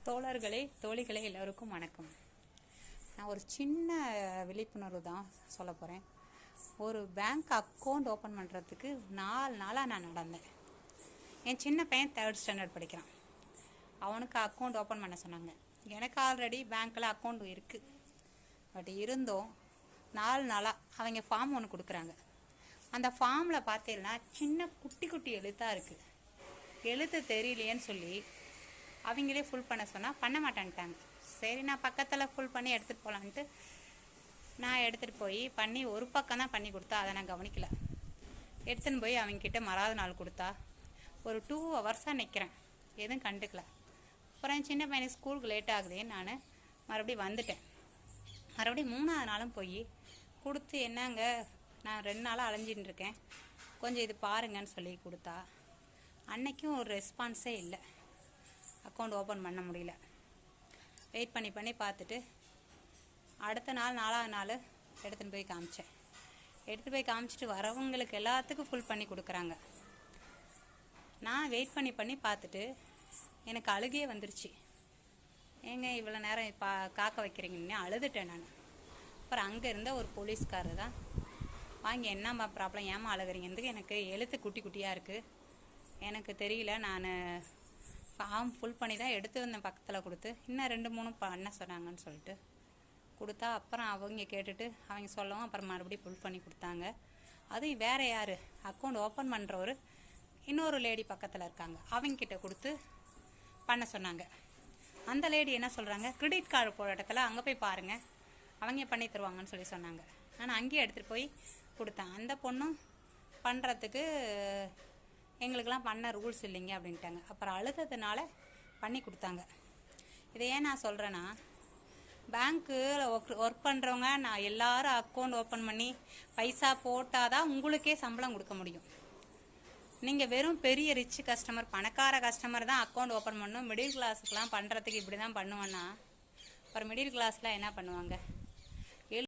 தோழர்களே தோழிகளே எல்லோருக்கும் வணக்கம். நான் ஒரு சின்ன விழிப்புணர்வு தான் சொல்ல போகிறேன். ஒரு பேங்க் அக்கௌண்ட் ஓப்பன் பண்ணுறதுக்கு 4 நாளாக நான் நடந்தேன். என் சின்ன பையன் 3rd ஸ்டாண்டர்ட் படிக்கிறான். அவனுக்கு அக்கௌண்ட் ஓப்பன் பண்ண சொன்னாங்க. எனக்கு ஆல்ரெடி பேங்க்கில் அக்கௌண்ட் இருக்குது. பட் இருந்தும் 4 நாளாக அவங்க ஃபார்ம் ஒன்று கொடுக்குறாங்க. அந்த ஃபார்மில் பார்த்தீங்கன்னா சின்ன குட்டி குட்டி எழுத்தாக இருக்குது. எழுத்து தெரியலையேன்னு சொல்லி அவங்களே ஃபுல் பண்ண சொன்னால் பண்ண மாட்டேன்ட்டாங்க. சரி, நான் பக்கத்தில் ஃபுல் பண்ணி எடுத்துகிட்டு போகலான்ட்டு நான் எடுத்துகிட்டு போய் பண்ணி ஒரு பக்கம் தான் பண்ணி கொடுத்தா. அதை நான் கவனிக்கல. எடுத்துன்னு போய் அவங்கக்கிட்ட மறாத நாள் கொடுத்தா ஒரு 2 ஹவர்ஸாக நிற்கிறேன், எதுவும் கண்டுக்கல. அப்புறம் சின்ன பையனுக்கு ஸ்கூலுக்கு லேட் ஆகுதேன்னு நான் மறுபடியும் வந்துட்டேன். மறுபடியும் 3ஆவது நாளும் போய் கொடுத்து, என்னங்க நான் 2 நாளாக அலைஞ்சின்னு இருக்கேன், கொஞ்சம் இது பாருங்கன்னு சொல்லி கொடுத்தா அன்னைக்கும் ஒரு ரெஸ்பான்ஸே இல்லை. அக்கௌண்ட் ஓப்பன் பண்ண முடியல. வெயிட் பண்ணி பார்த்துட்டு அடுத்த நாள் 4ஆவது நாள் எடுத்துகிட்டு போய் காமிச்சேன். எடுத்துகிட்டு போய் காமிச்சிட்டு வரவங்களுக்கு எல்லாத்துக்கும் ஃபுல் பண்ணி கொடுக்குறாங்க. நான் வெயிட் பண்ணி பார்த்துட்டு எனக்கு அழுகையே வந்துருச்சு. ஏங்க இவ்வளோ நேரம் காக்க வைக்கிறீங்கன்னு அழுதுட்டேன் நான். அப்புறம் அங்கே இருந்த ஒரு போலீஸ்காரர் தான் வாங்கி, என்னம்மா ப்ராப்ளம், ஏமா அழுகிறீங்கிறதுக்கு, எனக்கு எழுத்து குட்டி குட்டியாக இருக்குது, எனக்கு தெரியல, நான் ஃபார்ம் ஃபுல் பண்ணி தான் எடுத்து வந்தேன், பக்கத்தில் கொடுத்து இன்னும் 2-3 பண்ண சொன்னாங்கன்னு சொல்லிட்டு கொடுத்தா. அப்புறம் அவங்க கேட்டுட்டு அவங்க சொல்லவும் அப்புறம் மறுபடியும் ஃபுல் பண்ணி கொடுத்தாங்க. அதுவும் வேறு யார், அக்கௌண்ட் ஓப்பன் பண்ணுறவர் இன்னொரு லேடி பக்கத்தில் இருக்காங்க, அவங்கக்கிட்ட கொடுத்து பண்ண சொன்னாங்க. அந்த லேடி என்ன சொல்கிறாங்க, கிரெடிட் கார்டு போகிற இடத்துல அங்கே போய் பாருங்கள், அவங்க பண்ணி தருவாங்கன்னு சொல்லி சொன்னாங்க. நான் அங்கேயே எடுத்துகிட்டு போய் கொடுத்தேன். அந்த பொண்ணும் பண்ணுறதுக்கு எங்களுக்கெல்லாம் பண்ண ரூல்ஸ் இல்லைங்க அப்படின்ட்டாங்க. அப்புறம் அழுததுனால பண்ணி கொடுத்தாங்க. இதை ஏன் நான் சொல்கிறேன்னா, பேங்க்கில் ஒர்க் பண்ணுறவங்க நான் எல்லாரும் அக்கௌண்ட் ஓப்பன் பண்ணி பைசா போட்டால் தான் உங்களுக்கே சம்பளம் கொடுக்க முடியும். நீங்கள் வெறும் பெரிய ரிச் கஸ்டமர், பணக்கார கஸ்டமர் தான் அக்கௌண்ட் ஓப்பன் பண்ணணும். மிடில் கிளாஸுக்கெலாம் பண்ணுறதுக்கு இப்படி தான் பண்ணுவேன்னா அப்புறம் மிடில் கிளாஸில் என்ன பண்ணுவாங்க?